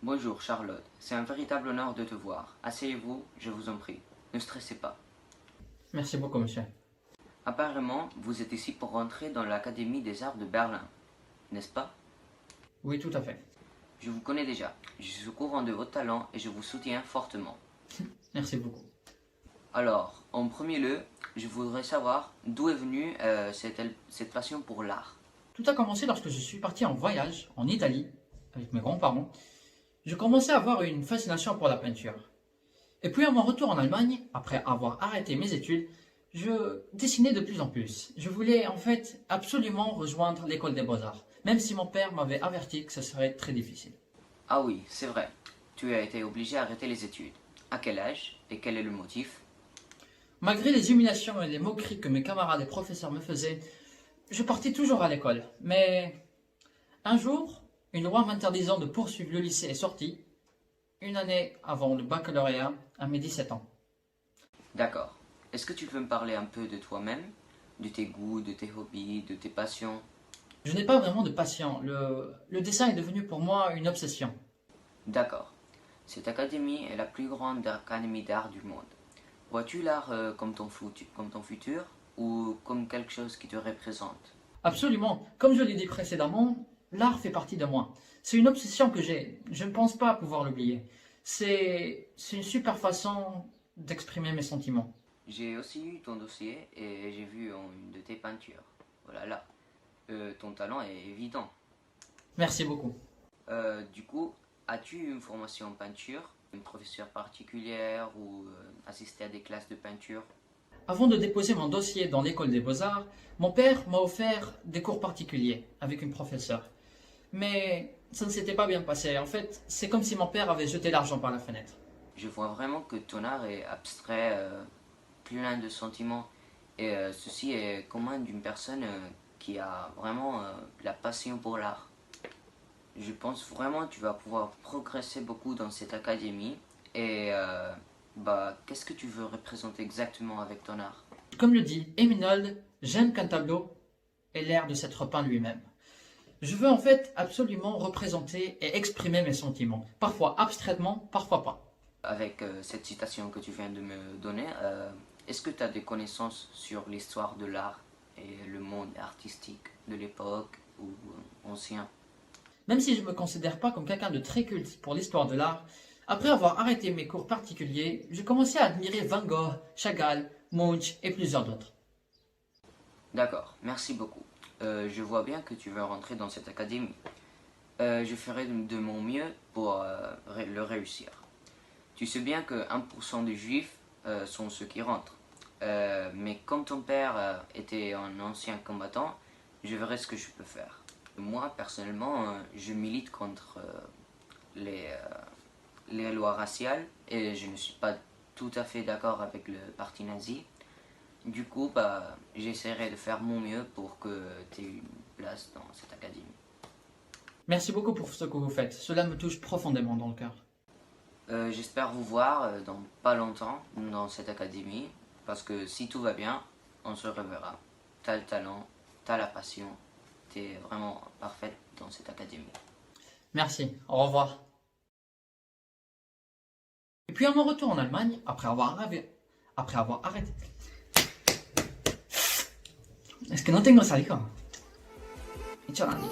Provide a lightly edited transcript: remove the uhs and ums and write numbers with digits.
Bonjour Charlotte, c'est un véritable honneur de te voir. Asseyez-vous, je vous en prie. Ne stressez pas. Merci beaucoup, monsieur. Apparemment, vous êtes ici pour rentrer dans l'Académie des Arts de Berlin, n'est-ce pas? Oui, tout à fait. Je vous connais déjà. Je suis au courant de votre talent et je vous soutiens fortement. Merci beaucoup. Alors, en premier lieu, je voudrais savoir d'où est venue cette passion pour l'art. Tout a commencé lorsque je suis parti en voyage en Italie avec mes grands-parents. Je commençais à avoir une fascination pour la peinture. Et puis à mon retour en Allemagne, après avoir arrêté mes études, je dessinais de plus en plus. Je voulais en fait absolument rejoindre l'école des beaux-arts, même si mon père m'avait averti que ce serait très difficile. Ah oui, c'est vrai. Tu as été obligé d'arrêter les études. À quel âge et quel est le motif? Malgré les humiliations et les moqueries que mes camarades et professeurs me faisaient, je partais toujours à l'école. Mais un jour, une loi m'interdisant de poursuivre le lycée est sortie, une année avant le baccalauréat, à mes 17 ans. D'accord. Est-ce que tu peux me parler un peu de toi-même, de tes goûts, de tes hobbies, de tes passions? Je n'ai pas vraiment de passion. Le dessin est devenu pour moi une obsession. D'accord. Cette académie est la plus grande académie d'art du monde. Vois-tu l'art comme ton futur ou comme quelque chose qui te représente? Absolument. Comme je l'ai dit précédemment, l'art fait partie de moi. C'est une obsession que j'ai. Je ne pense pas pouvoir l'oublier. C'est une super façon d'exprimer mes sentiments. J'ai aussi eu ton dossier et j'ai vu une de tes peintures. Voilà là. Ton talent est évident. Merci beaucoup. Du coup, as-tu une formation en peinture, une professeure particulière ou assisté à des classes de peinture? Avant de déposer mon dossier dans l'école des beaux-arts, mon père m'a offert des cours particuliers avec une professeure. Mais ça ne s'était pas bien passé. En fait, c'est comme si mon père avait jeté l'argent par la fenêtre. Je vois vraiment que ton art est abstrait, plein de sentiments. Et ceci est commun d'une personne qui a vraiment la passion pour l'art. Je pense vraiment que tu vas pouvoir progresser beaucoup dans cette académie. Et qu'est-ce que tu veux représenter exactement avec ton art? Comme le dit Eminold, j'aime qu'un tableau ait l'air de s'être peint lui-même. Je veux en fait absolument représenter et exprimer mes sentiments, parfois abstraitement, parfois pas. Avec cette citation que tu viens de me donner, est-ce que tu as des connaissances sur l'histoire de l'art et le monde artistique de l'époque ou ancien? Même si je ne me considère pas comme quelqu'un de très culte pour l'histoire de l'art, après avoir arrêté mes cours particuliers, j'ai commencé à admirer Van Gogh, Chagall, Munch et plusieurs d'autres. D'accord, merci beaucoup. Je vois bien que tu veux rentrer dans cette académie. Je ferai de mon mieux pour le réussir. Tu sais bien que 1% des juifs sont ceux qui rentrent. Mais comme ton père était un ancien combattant, je verrai ce que je peux faire. Moi, personnellement, je milite contre les lois raciales et je ne suis pas tout à fait d'accord avec le parti nazi. Du coup, j'essaierai de faire mon mieux pour que tu aies une place dans cette académie. Merci beaucoup pour ce que vous faites, cela me touche profondément dans le cœur. J'espère vous voir dans pas longtemps dans cette académie, parce que si tout va bien, on se reverra. T'as le talent, t'as la passion, t'es vraiment parfaite dans cette académie. Merci, au revoir. Et puis à mon retour en Allemagne, après avoir arrêté... Es que no tengo saliva. He hecho daño.